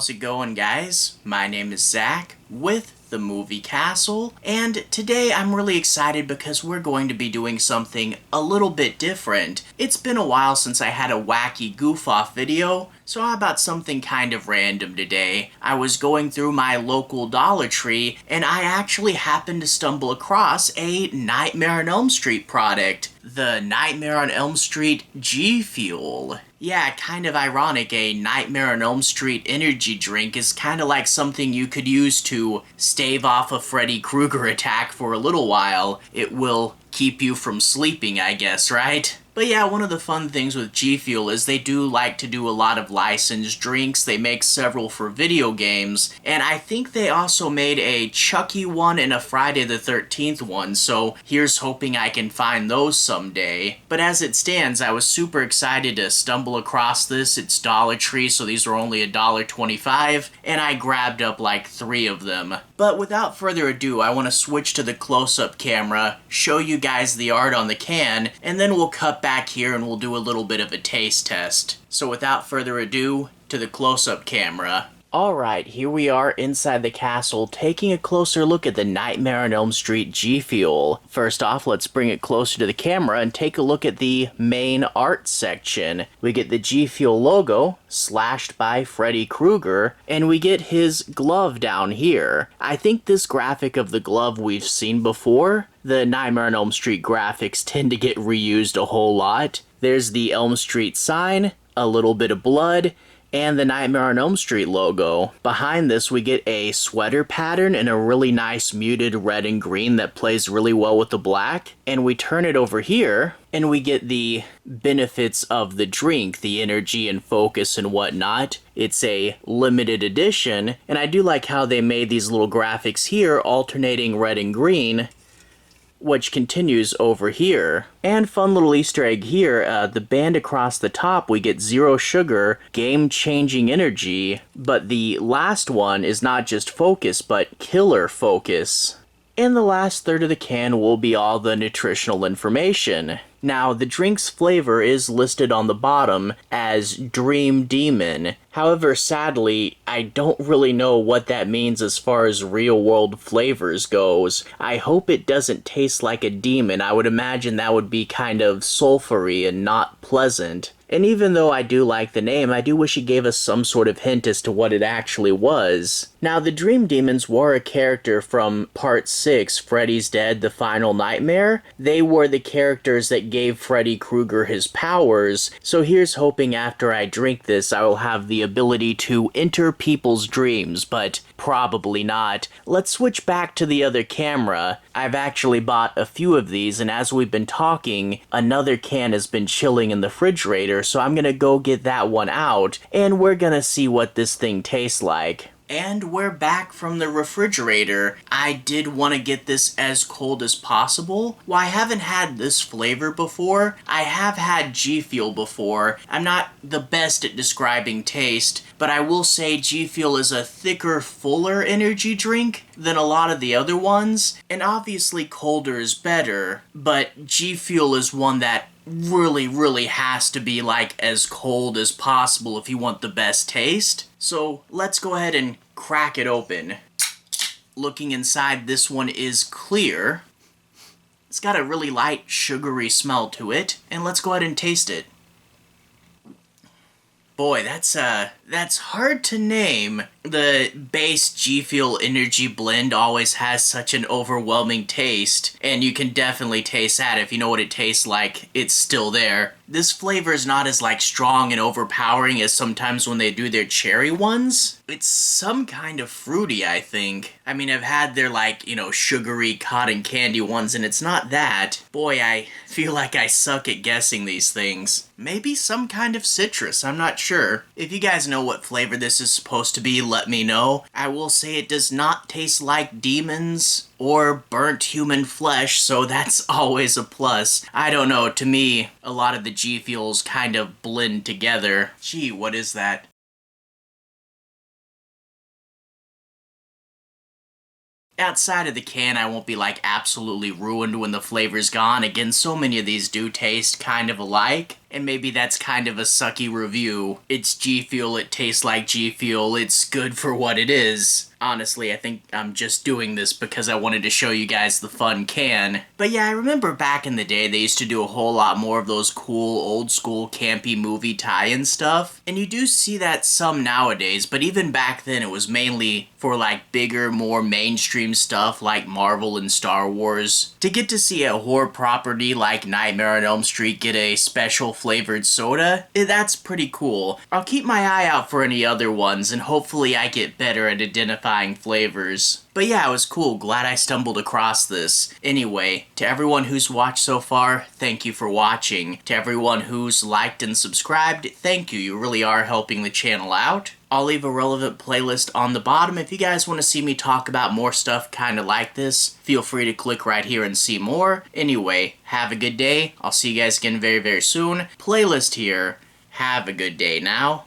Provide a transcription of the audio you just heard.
how's it going, guys? My name is Zach with the Movie Castle, and today I'm really excited because we're going to be doing something a little bit different. It's been a while since I had a wacky goof-off video, so how about something kind of random today? I was going through my local Dollar Tree, and I actually happened to stumble across a Nightmare on Elm Street product. The Nightmare on Elm Street G-Fuel. Yeah, kind of ironic, a Nightmare on Elm Street energy drink is kind of like something you could use to stave off a Freddy Krueger attack for a little while. It will keep you from sleeping, I guess, right? But yeah, one of the fun things with G-Fuel is they do like to do a lot of licensed drinks. They make several for video games, and I think they also made a Chucky one and a Friday the 13th one, so here's hoping I can find those someday. But as it stands, I was super excited to stumble across this. It's Dollar Tree, so these were only $1.25, and I grabbed up like 3 of them. But without further ado, I want to switch to the close-up camera, show you guys the art on the can, and then we'll cut back here and we'll do a little bit of a taste test. So without further ado, to the close-up camera. Alright, here we are inside the castle, taking a closer look at the Nightmare on Elm Street G-Fuel. First off, let's bring it closer to the camera and take a look at the main art section. We get the G-Fuel logo, slashed by Freddy Krueger, and we get his glove down here. I think this graphic of the glove we've seen before. The Nightmare on Elm Street graphics tend to get reused a whole lot. There's the Elm Street sign, a little bit of blood, and the Nightmare on Elm Street logo. Behind this, we get a sweater pattern and a really nice muted red and green that plays really well with the black. And we turn it over here, and we get the benefits of the drink, the energy and focus and whatnot. It's a limited edition, and I do like how they made these little graphics here alternating red and green, which continues over here. And fun little Easter egg here, the band across the top, we get Zero Sugar, Game-Changing Energy, but the last one is not just focus, but killer focus. And the last third of the can will be all the nutritional information. Now, the drink's flavor is listed on the bottom as Dream Demon. However, sadly, I don't really know what that means as far as real-world flavors goes. I hope it doesn't taste like a demon. I would imagine that would be kind of sulfury and not pleasant. And even though I do like the name, I do wish it gave us some sort of hint as to what it actually was. Now, the Dream Demons were a character from Part 6, Freddy's Dead, The Final Nightmare. They were the characters that gave Freddy Krueger his powers, so here's hoping after I drink this I will have the ability to enter people's dreams, but probably not. Let's switch back to the other camera. I've actually bought a few of these, and as we've been talking, another can has been chilling in the refrigerator, so I'm gonna go get that one out, and we're gonna see what this thing tastes like. And we're back from the refrigerator. I did want to get this as cold as possible. While I haven't had this flavor before, I have had G-Fuel before. I'm not the best at describing taste, but I will say G-Fuel is a thicker, fuller energy drink than a lot of the other ones, and obviously colder is better, but G-Fuel is one that really has to be like as cold as possible if you want the best taste. So let's go ahead and crack it open. Looking inside, this one is clear. It's got a really light sugary smell to it, and let's go ahead and taste it. Boy, that's hard to name. The base G-Fuel energy blend always has such an overwhelming taste, and you can definitely taste that. If you know what it tastes like, it's still there. This flavor is not as like strong and overpowering as sometimes when they do their cherry ones. It's some kind of fruity, I think. I mean, I've had their like, sugary cotton candy ones, and it's not that. Boy, I feel like I suck at guessing these things. Maybe some kind of citrus, I'm not sure. If you guys know what flavor this is supposed to be, let me know. I will say it does not taste like demons or burnt human flesh, so that's always a plus. I don't know, to me, a lot of the G-Fuels kind of blend together. Gee, what is that? Outside of the can, I won't be like absolutely ruined when the flavor's gone. Again, so many of these do taste kind of alike. And maybe that's kind of a sucky review. It's G Fuel, it tastes like G Fuel, it's good for what it is. Honestly, I think I'm just doing this because I wanted to show you guys the fun can. But yeah, I remember back in the day they used to do a whole lot more of those cool, old school, campy movie tie-in stuff. And you do see that some nowadays, but even back then it was mainly for like bigger, more mainstream stuff like Marvel and Star Wars. To get to see a horror property like Nightmare on Elm Street get a special flavored soda, that's pretty cool. I'll keep my eye out for any other ones and hopefully I get better at identifying flavors. But yeah, it was cool. Glad I stumbled across this. Anyway, to everyone who's watched so far, thank you for watching. To everyone who's liked and subscribed, thank you. You really are helping the channel out. I'll leave a relevant playlist on the bottom. If you guys want to see me talk about more stuff kind of like this, feel free to click right here and see more. Anyway, have a good day. I'll see you guys again very, very soon. Playlist here. Have a good day now.